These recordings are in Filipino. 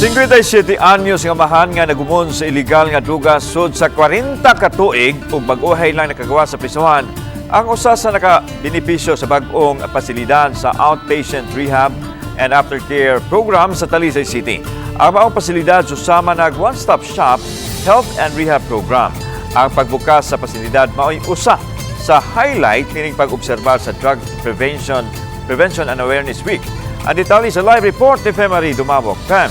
57 anyos nga mahan nga nagumon sa illegal nga druga sud sa 40 ka tuig ug bag-ohay lang nakagawa sa prisuhan ang usa sa naka-benepisyo sa bag-ong pasilidad sa outpatient rehab and aftercare program sa Talisay City. Ang maong pasilidad susama nag one-stop shop health and rehab program. Ang pagbukas sa pasilidad mao'y usa sa highlight kining pag-obserba sa Drug Prevention and Awareness Week. Ang detalye sa live report ni Femari Dumabok. Fem.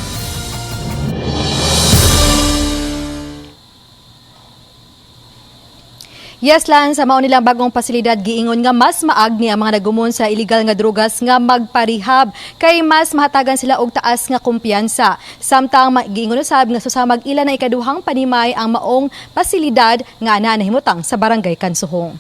Yes, Lan, sa mao nilang bagong pasilidad giingon nga mas maagni ang mga nagumon sa illegal nga drugas nga magparehab kay mas mahatagan sila og taas nga kumpiyansa. Samtang giingon usab nga susamag ila na ikaduhang panimay ang maong pasilidad nga ana nahimutang sa barangay Kansuhong.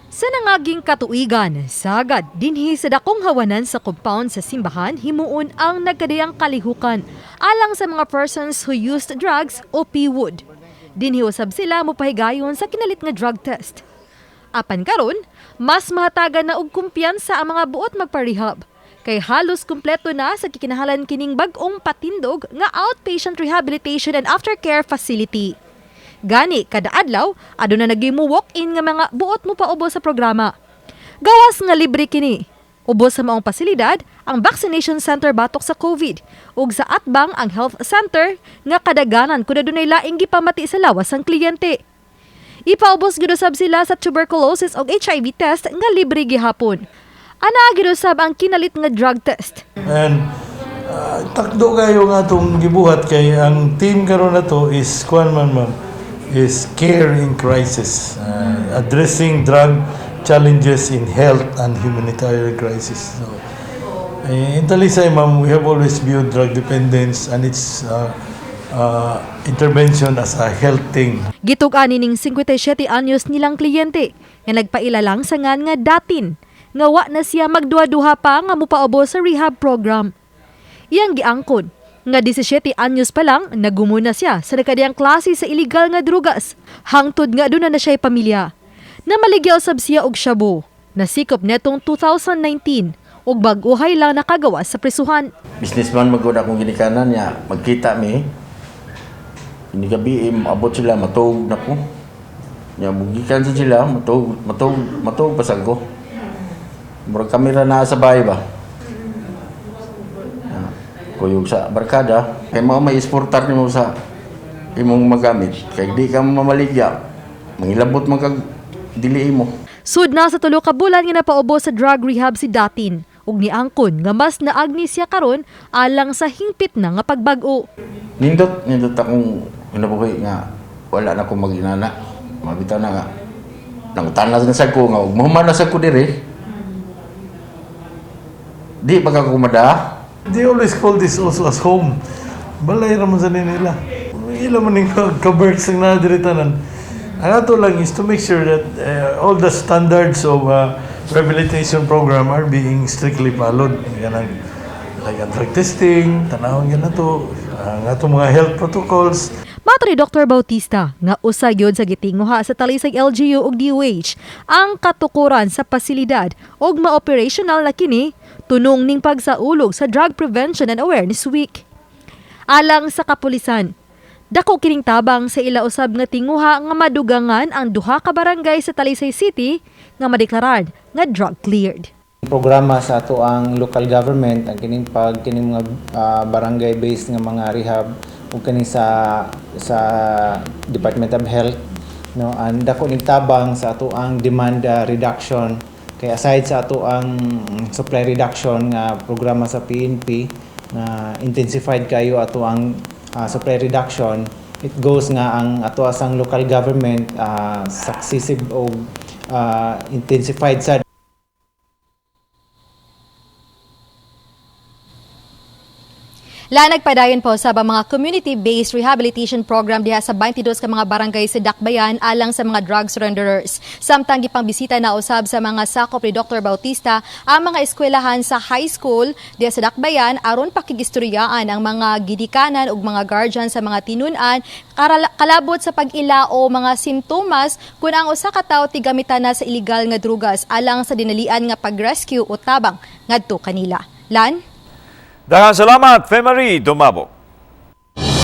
Sa nangaging katuigan, sagad dinhi sa dakong hawanan sa compound sa simbahan himuon ang nagkadayang kalihukan alang sa mga persons who used drugs o PWOD. Dinhi usab sila mopahigayon sa kinalit nga drug test. Apan karon, mas mahatagan na og kumpiyansa ang mga buot magparehab kay halos kumpleto na sa kikinahanglan kining bag-ong patindog nga outpatient rehabilitation and aftercare facility. Gani kada adlaw aduna nagimo walk-in nga mga buot mo paubos sa programa. Gawas nga libre kini. Ubos sa maong pasilidad ang vaccination center batok sa COVID ug sa atbang ang health center nga kadaganan kun adunay laing gipamati sa lawas ang kliyente. Ipaubos gyud usab sila sa tuberculosis ug HIV test nga libre gihapon. Ana gyud usab ang kinalit nga drug test. And takdo kayo nga itong gibuhat kay ang team karon na to is is care in crisis, addressing drug challenges in health and humanitarian crisis. So, in Talisay, ma'am, we have always viewed drug dependence and its intervention as a health thing. Gitug-ani ning 57 anyos nilang kliyente nga nagpaila lang sa ngan nga datin nga wa na siya magduha-duha pa nga mopaubos sa rehab program. Iyang giangkon nga 17 anyos pa lang nagumuna siya sa nakadiyang klase sa illegal nga drugas hangtod nga aduna na siya'y pamilya. Namaligyaw sab siya og shabu. Nasikop netong 2019 ug bag-uhay lang nakagawa sa prisuhan. Businessman magud akong ginikanan niya, magkita mi. Ini gabi abot sila matug na ko. Nya mugikan sila matug pasag ko. Murag kamera na sa bahay ba. Kuyog sa barkada kay mao may exportar nimo sa imong magamit kay di ka mamaligya. Mangilabot man kag dili mo. Sud na sa 3 ka bulan nga napaubos sa drug rehab si Datin ug niangkon nga mas naagni siya karon alang sa hingpit na nga pagbag-o. Nindot akong hinabuhi nga wala na ko maginana. Mabitaw na nga. Nangutanas na sa ko nga ug mahuman na sa ko diri. Di pa ka kumada. They always call this also as home. Balay raman sa nila. Ila man ning ka-birds ang nadiritanan. Ang ato lang is to make sure that all the standards of rehabilitation program are being strictly followed. Yan ang like drug testing, tanawon yan na to, ang ato mga health protocols. Matri Dr. Bautista nga usa gyud sa gitinguha sa Talisay LGU ug DOH ang katukuran sa pasilidad ug ma-operational na kini tunong ning pagsaulog sa Drug Prevention and Awareness Week. Alang sa kapulisan, dako kining tabang sa ila usab nga tinguha nga madugangan ang duha ka barangay sa Talisay City nga madeklarar nga drug cleared. Programa sa ato ang local government ang kining mga barangay based nga mga rehab ug kini sa Department of Health no and dako ning tabang sa ato ang demand reduction kay aside sa ato ang supply reduction nga programa sa PNP na intensified kayo ato ang supply reduction, it goes nga ang ato asang local government successive o intensified sa Nagpadayon po sa mga community-based rehabilitation program diha sa 22 ka mga barangay sa Dakbayan alang sa mga drug surrenderers. Samtang gipangbisita na usab sa mga sakop ni Dr. Bautista ang mga eskwelahan sa high school diha sa Dakbayan aron pakigistoryaan ang mga gidikanan ug mga guardian sa mga tinun-an kalabot sa pag-ilao mga simptomas kung ang usa ka tawo tigamitan na sa illegal nga drugas alang sa dinalian nga pag-rescue o tabang ngadto kanila. Lan? Daghang salamat, Femari Dumabo.